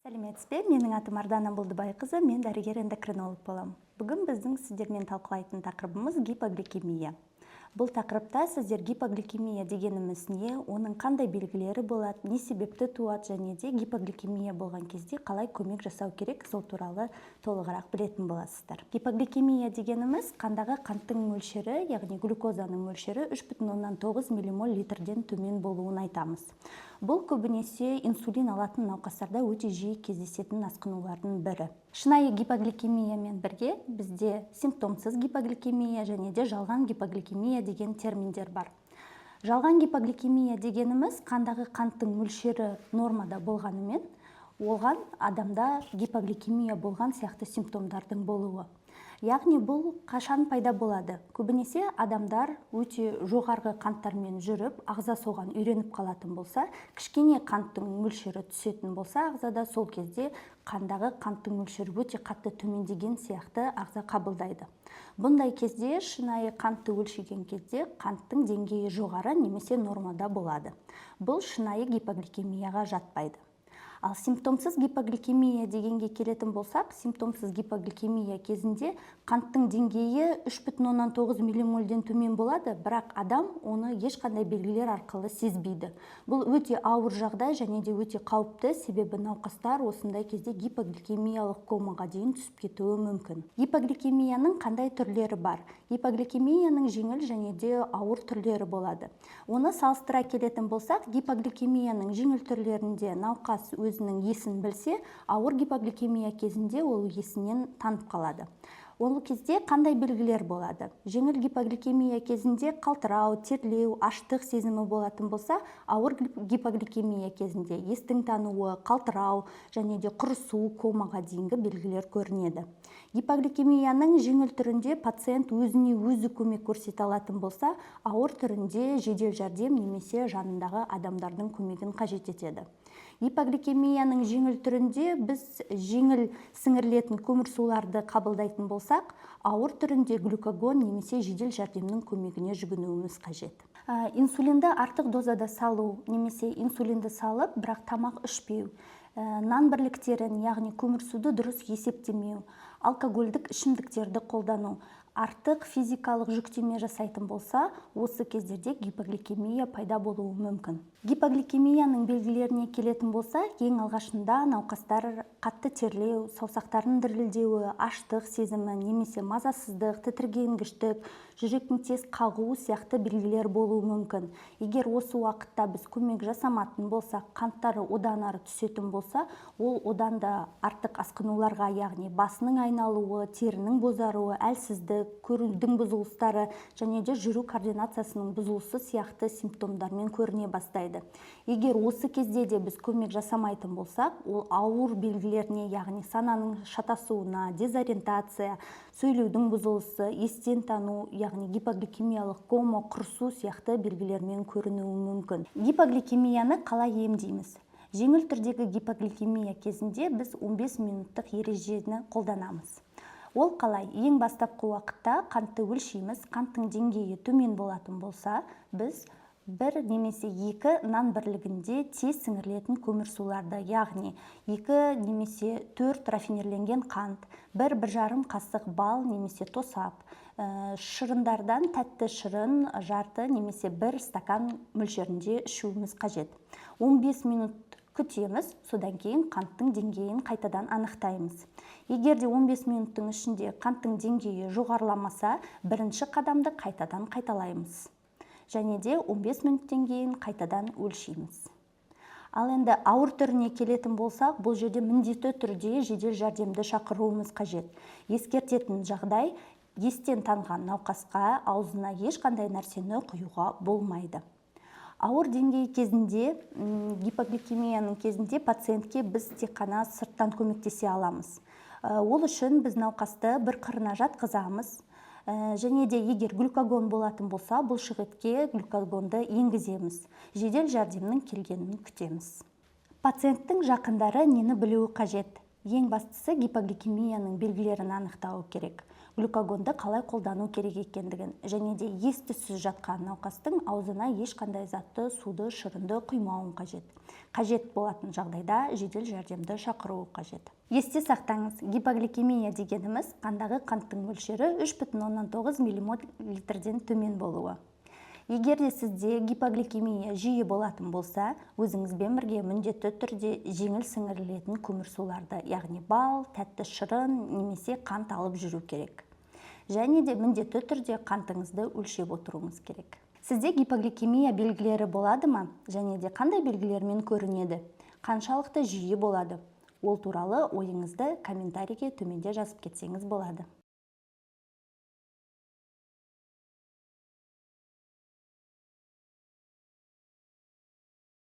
Сәлеметсізбе, менің атым Ардана Болдыбайқызы, мен дәрігер-эндокринолог болам. Бүгін біздің сіздермен талқылайтын тақырыбымыз гипогликемия. Бұл тақырыпта сіздер гипогликемия дегеніміз не, оның қандай белгілері болады, не себепті туады және де гипогликемия болған кезде қалай көмек жасау керек, сол туралы толығырақ білетін боласыздар. Гипогликемия дегеніміз қандағы қанттың мөлшері, яғни глюкозаның мөлшері 3,9 миллимоль литрден төмен болуын айтамыз. Бұл көбінесе инсулин алатын науқастарда өте жиі кездесетін асқынулардың бірі. Шынайы гипогликемиямен бірге бізде симптомсыз гипогликемия және де жалған гипогликемия деген терминдер бар. Жалған гипогликемия дегеніміз қандағы қанттың мөлшері нормада болғанымен, оған адамда гипогликемия болған сияқты симптомдардың болуы. Яғни бұл қашан пайда болады? Көбінесе адамдар өте жоғарғы қанттармен жүріп, ағза соған үйреніп қалатын болса, кішкене қанттың мөлшері түсетін болса, ағзада сол кезде қандағы қанттың мөлшері өте қатты төмендеген сияқты ағза қабылдайды. Бұндай кезде шынайы қантты өлшеген кезде қанттың деңгейі жоғары немесе нормада болады. Бұл шынайы гипогликемияға жатпайды. Ал симптомсыз гипогликемия дегенге келетін болсақ, симптомсыз гипогликемия кезінде қанттың деңгейі 3,9 миллимольден төмен болады, бірақ адам оны ешқандай белгілер арқылы сезбейді. Бұл өте ауыр жағдай және де өте қауіпті, себебі науқастар осындай кезде гипогликемиялық комаға дейін түсіп кетуі мүмкін. Гипогликемияның қандай түрлері бар? Гипогликемияның жеңіл және де ауыр түрлері болады. Оны салыстыра келетін болсақ, гипогликемияның жеңіл түрлерінде науқас өзінің есін білсе, ауыр гипогликемия кезінде ол есінен танып қалады. Ол кезде қандай белгілер болады? Жеңіл гипогликемия кезінде қалтырау, терлеу, аштық сезімі болатын болса, ауыр гипогликемия кезінде естің тануы, қалтырау және де құрысу, комаға дейінгі белгілер көрінеді. Гипогликемияның жеңіл түрінде пациент өзіне өзі көмек көрсете алатын болса, ауыр түрінде жедел жәрдем немесе жанындағы адамдардың көмегін қажет етеді. Гипогликемияның жеңіл түрінде біз жеңіл сіңірілетін көмірсуларды қабылдайтын болсақ, ауыр түрінде глюкагон немесе жедел жәрдемнің көмегіне жүгінуіміз қажет. Инсулинді артық дозада салу немесе инсулинді салып, бірақ тамақ ішпеу, нан бірліктерін, яғни көмірсуды дұрыс есептемеу, алкогольдік ішімдіктерді қолдану, артық физикалық жүктеме жасайтын болса, осы кездерде гипогликемия пайда болуы мүмкін. Гипогликемияның белгілеріне келетін болса, ең алғашында науқастар қатты терлеу, саусақтардың дірілдеуі, аштық сезімі немесе мазасыздық, тітіркенгіштік, жүректің тез қағуы сияқты белгілер болуы мүмкін. Егер осы уақытта біз көмек жасаматын болсақ, қанттары одан ары түсетін болса, ол одан да артық асқынуларға, яғни басының айналуы, терінің бозаруы, әлсіздік, көрудің бұзылыстары және де жүру координациясының бұзылысы сияқты симптомдармен көріне бастайды. Егер осы кезде де біз көмек жасамайтын болсақ, ол ауыр белгілеріне, яғни сананың шатасуына, дезориентация, сөйлеудің бұзылысы, естен тану, яғни гипогликемиялық кома, құрысу сияқты белгілермен көрінуі мүмкін. Гипогликемияны қалай емдейміз? Жеңіл түрдегі гипогликемия кезінде біз 15 минуттық ережені қолданамыз. Ол қалай? Ең бастапқы уақытта қантты өлшейміз, қанттың деңгейі төмен болатын болса, біз 1 немесе 2 нан бірлігінде тез сіңірілетін көмірсуларды, яғни 2 немесе 4 рафинирленген қант, 1-1,5 қасық бал немесе тосап, шырындардан тәтті шырын, жарты немесе 1 стакан мөлшерінде ішуіміз қажет. 15 минут күтеміз, содан кейін қанттың деңгейін қайтадан анықтаймыз. Егер де 15 минуттың ішінде қанттың деңгейі жоғарыламаса, бірінші қадамды қайтадан қайталаймыз. Және де 15 минуттен кейін қайтадан өлшейміз. Ал енді ауыр түріне келетін болсақ, бұл жерде міндетті түрде жедел жәрдемді шақыруымыз қажет. Ескертетін жағдай, естен танған науқасқа аузына ешқандай нәрсені құюға болмайды. Ауыр деңгей кезінде, гипогликемияның кезінде пациентке біз тек қана сырттан көмектесе аламыз. Ол үшін біз науқасты бір қырына жатқызамыз, және де егер глюкагон болатын болса, бұлшықетке глюкагонды енгіземіз. Жедел жәрдемнің келгенін күтеміз. Пациенттің жақындары нені білуі қажет? Ең бастысы гипогликемияның белгілерін анықтау керек. Глюкагонды қалай қолдану керек екендігін, және де ес-түссіз жатқан науқастың аузына ешқандай затты, суды, шырынды құймауын қажет. Қажет болатын жағдайда жедел жәрдемді шақыруы қажет. Есте сақтаңыз, гипогликемия дегеніміз қандағы қанттың мөлшері 3,9 мл/ден төмен болуы. Егер де сізде гипогликемия жиі болатын болса, өзіңізбен бірге міндетті түрде жеңіл сіңірілетін көмірсуларды, яғни бал, тәтті шырын немесе қант алып жүру керек. Және де міндетті түрде қантыңызды өлшеп отыруыңыз керек. Сізде гипогликемия белгілері болады ма? Және де қандай белгілермен көрінеді? Қаншалықты жиі болады? Ол туралы ойыңызды комментарийге төменде жазып кетсеңіз болады.